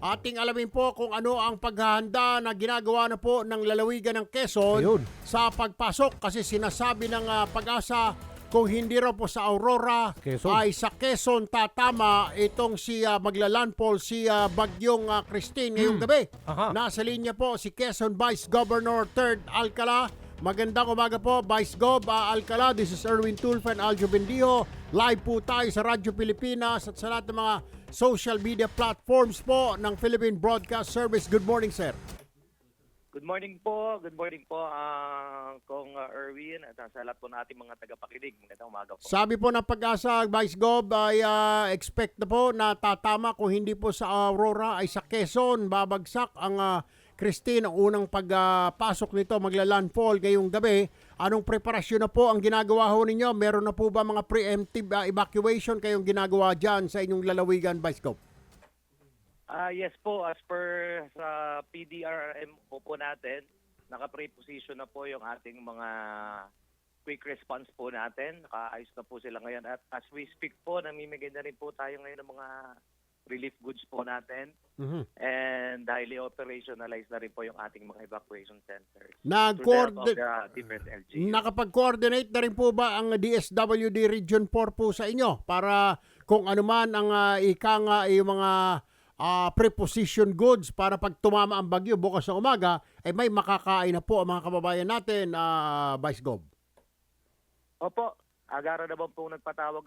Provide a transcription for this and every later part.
Ating alamin po kung ano ang paghahanda na ginagawa na po ng lalawigan ng Quezon Ayun. sa pagpasok kasi sinasabi ng Pag-asa kung hindi raw po sa Aurora Quezon. ay sa Quezon tatama itong si maglalandfall si Bagyong Christine ngayong gabi. Aha. Nasa linya po si Quezon Vice Governor 3rd Alcala. Magandang umaga po, Vice Gov Alcala. This is Erwin Tulfo and Aljo Bendio. Live po tayo sa Radyo Pilipinas at sa lahat ng mga social media platforms po ng Philippine Broadcast Service. Good morning, sir. Good morning po. Good morning po, Kong Erwin at sa lahat po nating mga tagapakinig. Magandang umaga po. Sabi po ng Pag-asa, Vice Gov, ay expect na po na tatama kung hindi po sa Aurora ay sa Quezon. Babagsak ang Christine, ang unang pagpasok nito, magla-landfall ngayong gabi. Anong preparasyon na po ang ginagawa ho ninyo? Meron na po ba mga preemptive evacuation kayong ginagawa dyan sa inyong lalawigan, Vice Gov? Yes po, as per sa PDRM po natin, naka-preposition na po yung ating mga quick response po natin. Nakaayos na po sila ngayon. At as we speak po, namimigay na rin po tayo ngayon ng mga relief goods po natin. And highly operationalized na rin po yung ating mga evacuation centers. Different LGUs. Nakapag-coordinate na rin po ba ang DSWD Region 4 po sa inyo para kung ano man ang yung mga preposition goods para pag tumama ang bagyo bukas ng umaga, ay may makakain na po ang mga kababayan natin, Vice Gov? Opo, agara naman po nagpatawag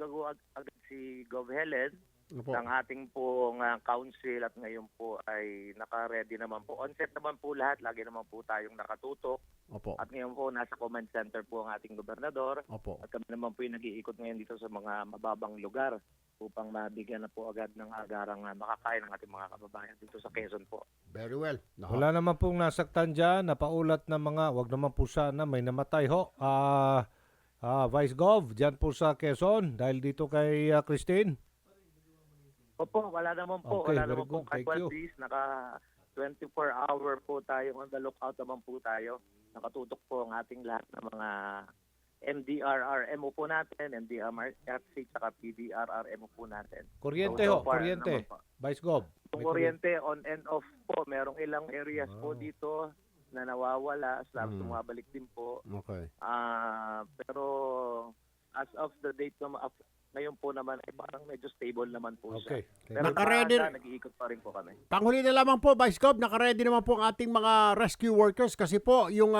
agad si Gov Helen ng ating pong council at ngayon po ay naka-ready naman po. On-set naman po lahat, lagi naman po tayong nakatutok. Opo. At ngayon po nasa command center po ang ating gobernador. Opo. At kami naman po yung nag-iikot ngayon dito sa mga mababang lugar upang mabigyan na po agad ng agarang makakain ng ating mga kababayan dito sa Quezon po. Very well. Wala naman pong nasaktan dyan, napaulat na mga, wag naman po sana, may namatay ho. Vice Gov, dyan po sa Quezon, dahil dito kay Christine. Opo, wala naman po. Okay, Wala very naman po. good. Thank you. Naka 24-hour po tayo. On the lookout naman po tayo. Nakatutok po ang ating lahat ng mga MDRRMO po natin, MDRRC, saka PDRRMO po natin. Kuryente So ho, far, kuryente. naman po. Vice Gov. Yung kuryente on and off po. Merong ilang areas po dito na nawawala. Tumabalik din po. Okay. Pero as of the date ngayon po naman ay parang medyo stable naman po siya. Okay. Pero Naka-ready- nag-iikot pa rin po kami. Panghuli na lamang po, Vice Gov, naka-ready naman po ang ating mga rescue workers kasi po yung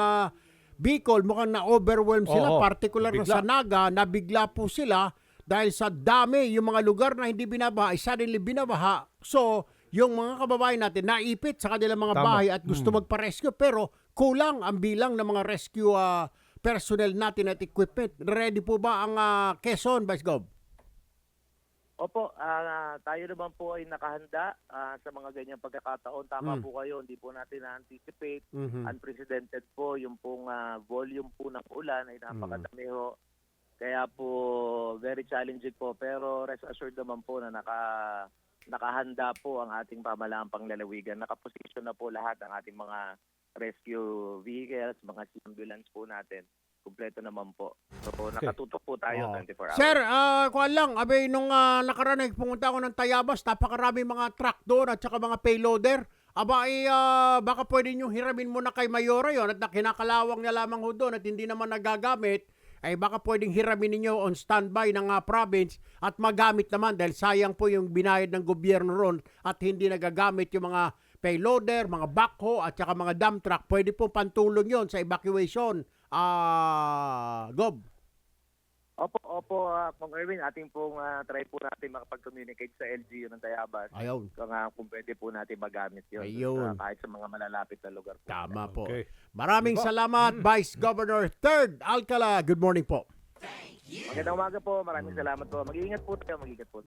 Bicol mukhang na-overwhelm sila, Oo, particular na bigla. sa Naga, nabigla po sila dahil sa dami, yung mga lugar na hindi binabaha ay suddenly binabaha. So, yung mga kababayan natin naipit sa kanilang mga Tama. bahay at gusto magpa-rescue pero kulang ang bilang ng mga rescue personnel natin at equipment. Ready po ba ang Quezon, Vice Gov? Opo, tayo naman po ay nakahanda sa mga ganyang pagkakataon. Tama po kayo, hindi po natin na-anticipate. Unprecedented po yung pong volume po ng ulan ay napakadami ho. Kaya po very challenging po. Pero rest assured naman po na nakahanda po ang ating pamalaang panglalawigan. Nakaposition na po lahat ang ating mga rescue vehicles, mga ambulance po natin. Kumpleto naman po. So, nakatutok po tayo 24 hours. Sir, kuwan lang, abay nung nakaraan pumunta ako ng Tayabas, napakaraming mga truck doon at saka mga payloader. Aba, baka pwede nyo hiramin muna kay Mayora yon at kinakalawang na lamang ho doon at hindi naman nagagamit, ay baka pwedeng hiramin ninyo on standby ng province at magamit naman dahil sayang po yung binayad ng gobyerno ron at hindi nagagamit yung mga payloader, mga backhoe at saka mga dump truck. Pwede po pantulong yon sa evacuation. Gov. Opo, Kong Erwin, ating pong try po natin makapag-communicate sa LGU ng Tayabas. Ayaw. Kung pwede po natin magamit yun. Ayun. Kahit sa mga malalapit na lugar po. Tama po. Okay. Maraming salamat, Vice Governor 3rd Alcala. Good morning po. Magandang umaga po. Maraming salamat po. Mag-iingat po tayo. Mag-iingat po.